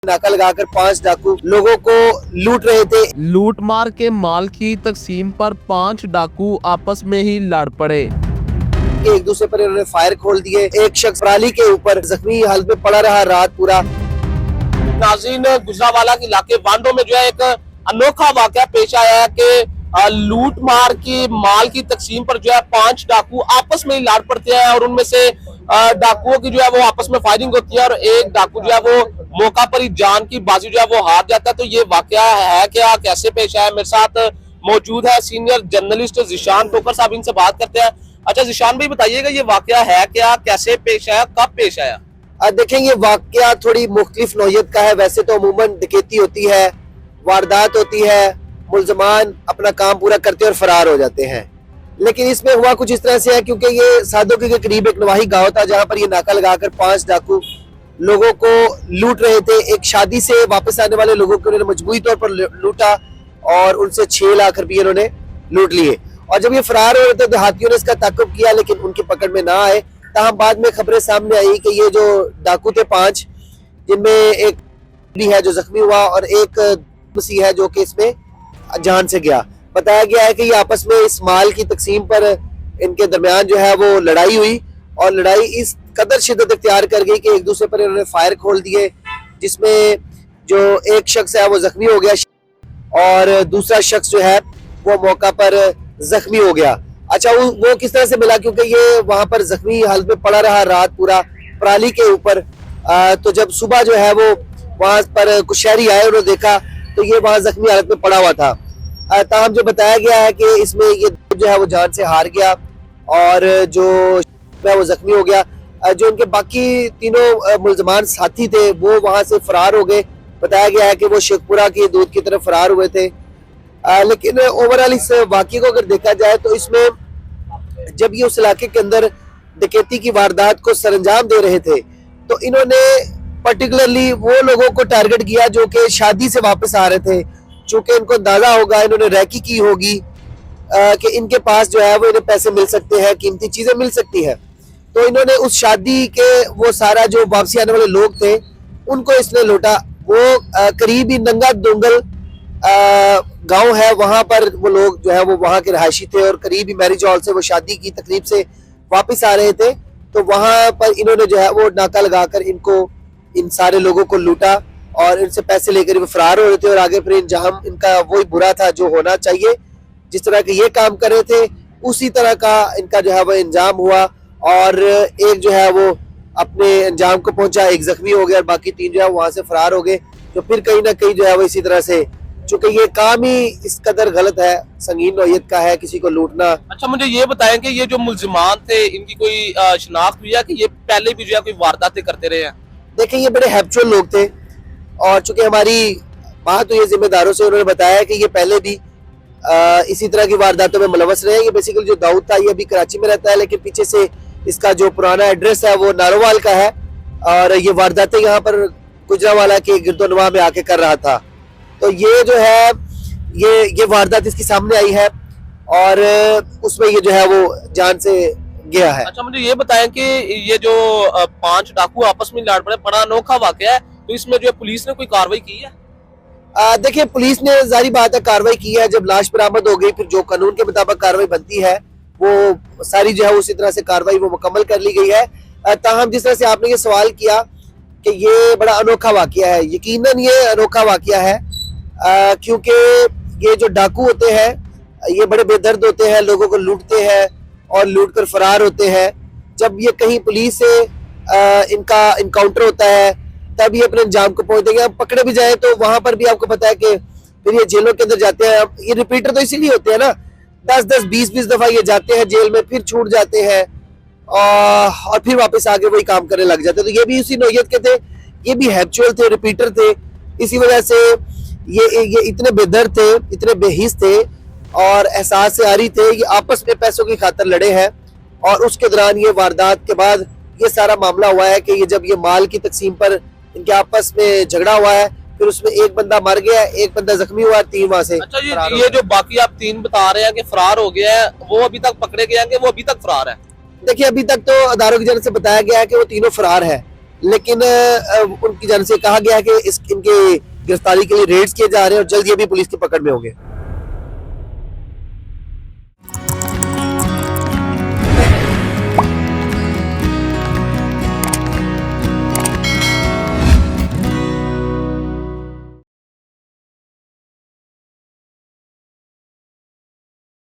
नाका लगाकर 5 डाकू लोगों को लूट रहे थे। लूटमार के माल की तकसीम पर 5 डाकू आपस में ही लड़ पड़े। एक दूसरे पर इन्होंने फायर खोल दिए। एक शख्स पराली के ऊपर जख्मी हालत में पड़ा रहा रात पूरा। नाज़रीन, गुजरावाला के इलाके वांडो में जो है एक अनोखा वाकया पेश आया है कि लूट मार की माल की तकसीम पर जो है 5 डाकू आपस में ही लड़ पड़ते हैं और उनमें से डाकुओं की जो है वो आपस में फायरिंग होती है और एक डाकू जो है वो मौका पर ही जान की बाजी जो है वो हार जाता है। तो ये वाकया है क्या, कैसे पेश आया? मेरे साथ मौजूद है सीनियर जर्नलिस्ट जिशान टोकर साहब, इनसे बात करते हैं। अच्छा जिशान भाई, बताइएगा ये वाकया है क्या, कैसे पेश आया, कब पेश आया? देखें, ये वाकया थोड़ी मुख्तलिफ नौयत का है। वैसे तो अमूमन डकैती होती है, वारदात होती है, मुल्जमान अपना काम पूरा करते और फरार हो जाते हैं, लेकिन इसमें हुआ कुछ इस तरह से है क्योंकि ये सादोकी के करीब एक नवाही गांव था जहां पर ये नाका लगाकर 5 डाकू लोगों को लूट रहे थे। एक शादी से वापस आने वाले लोगों को उन्होंने मजबूरी तौर पर लूटा और उनसे 6 लाख रुपये उन्होंने लूट लिए। और जब ये फरार हो रहे थे देहातियों ने इसका ताक़ुब किया लेकिन उनकी पकड़ में ना आए। तहाँ बाद में खबरें सामने आई कि ये जो डाकू थे 5, जिनमें एक भी है जो जख्मी हुआ और एक मसीह है जो कि इसमें जान से गया। बताया गया है कि ये आपस में इस माल की तकसीम पर इनके दरमियान जो है वो लड़ाई हुई और लड़ाई इस कदर शिद्दत इख्तियार कर गई कि एक दूसरे पर इन्होंने फायर खोल दिए, जिसमें जो एक शख्स है वो जख्मी हो गया और दूसरा शख्स जो है वो मौका पर जख्मी हो गया। अच्छा, वो किस तरह से मिला? क्योंकि ये वहां पर जख्मी हालत में पड़ा रहा रात पूरा पराली के ऊपर। तो जब सुबह जो है वो वहां पर कुछ शहरी आए, उन्होंने देखा तो ये वहां जख्मी हालत में पड़ा हुआ था। ताहम जो बताया गया है कि इसमें ये जो है वो जान से हार गया और जो है वो जख्मी हो गया। जो उनके बाकी तीनों मुल्जमान साथी थे वो वहां से फरार हो गए। बताया गया है कि वो शेखपुरा की दूध की तरफ फरार हुए थे। लेकिन ओवरऑल इस वाक़ये को अगर देखा जाए तो इसमें जब ये उस इलाके के अंदर डकैती की वारदात को सरंजाम दे रहे थे तो इन्होंने पर्टिकुलरली वो लोगों को टारगेट किया जो कि शादी से वापस आ रहे थे। चूंकि इनको अंदाजा होगा, इन्होंने रैकी की होगी कि इनके पास जो है वो इन्हें पैसे मिल सकते हैं, कीमती चीजें मिल सकती है। तो इन्होंने उस शादी के वो सारा जो वापसी आने वाले लोग थे उनको इसने लूटा। वो करीबी नंगा दोंगल गांव है, वहां पर वो लोग जो है वो वहां के रहायशी थे और करीबी मैरिज हॉल से वो शादी की तकरीब से वापस आ रहे थे। तो वहां पर इन्होंने जो है वो नाका लगाकर इनको इन सारे लोगों को लूटा और इनसे पैसे लेकर वो फरार हो रहे थे और आगे फिर इंजाम इनका वही बुरा था जो होना चाहिए। जिस तरह के ये काम कर रहे थे उसी तरह का इनका जो है वो इंजाम हुआ और एक जो है वो अपने अंजाम को पहुंचा, एक जख्मी हो गया और बाकी 3 जो है वहां से फरार हो गए। तो फिर कहीं ना कहीं जो है वो इसी तरह से, चूंकि ये काम ही इस कदर गलत है, संगीन नौयत का है, किसी को लूटना। अच्छा, मुझे ये बताएं कि ये जो मुल्जिमान थे इनकी कोई शिनाख्त हुई है कि ये पहले भी जो है कोई वारदातें करते रहे हैं? देखिए, ये बड़े हैप्चुअल लोग थे और चूंकि हमारी बात हुई है जिम्मेदारों से, उन्होंने बताया कि ये पहले भी इसी तरह की वारदातों में मुलव्वस रहे हैं। ये बेसिकली जो दाऊद था ये अभी कराची में रहता है लेकिन पीछे से इसका जो पुराना एड्रेस है वो नारोवाल का है और ये वारदातें यहाँ पर गुजरावाला के गिरदोनवा में आके कर रहा था। तो ये जो है ये वारदात इसके सामने आई है और उसमें ये जो है वो जान से गया है। अच्छा, मुझे ये बताएं कि ये जो 5 डाकू आपस में लड़ पड़े, बड़ा अनोखा वाकया है, तो इसमें जो पुलिस ने कोई कार्रवाई की है? देखिए, पुलिस ने जारी बात है कार्रवाई की है। जब लाश बरामद हो गई फिर जो कानून के मुताबिक कार्रवाई बनती है वो सारी जो है उसी तरह से कार्रवाई वो मुकम्मल कर ली गई है। ताहम जिस तरह से आपने ये सवाल किया कि ये बड़ा अनोखा वाकया है, यकीनन ये अनोखा वाकया है क्योंकि ये जो डाकू होते हैं ये बड़े बेदर्द होते हैं, लोगों को लूटते हैं और लूट कर फरार होते हैं। जब ये कहीं पुलिस से इनका इनकाउंटर होता है तब ये अपने अंजाम को पहुंच देंगे। अब पकड़े भी जाए तो वहां पर भी आपको पता है कि फिर ये जेलों के अंदर जाते हैं। ये रिपीटर तो इसीलिए होते हैं ना, 10-10, 20-20 दफा ये जाते हैं जेल में, फिर छूट जाते हैं और फिर वापस आके वही काम करने लग जाते हैं। तो ये भी उसी नौयत के थे, ये भी हैप्चुअल थे, रिपीटर थे। इसी वजह से ये इतने बेदर्द थे, इतने बेहिस थे और एहसास से आ रही थे। ये आपस में पैसों की खातर लड़े हैं और उसके दौरान ये वारदात के बाद ये सारा मामला हुआ है कि ये जब ये माल की तकसीम पर इनके आपस में झगड़ा हुआ है, फिर उसमें एक बंदा मर गया, एक बंदा जख्मी हुआ, 3 वहां से। अच्छा, ये जो बाकी आप 3 बता रहे हैं कि फरार हो गया है, वो अभी तक पकड़े गए हैं कि वो अभी तक फरार है? देखिए, अभी तक तो अदारों की जानब से बताया गया है कि वो तीनों फरार है लेकिन उनकी जानिब से कहा गया है कि इनके गिरफ्तारी के लिए रेड्स किए जा रहे हैं और जल्द ये भी पुलिस की पकड़ में होंगे।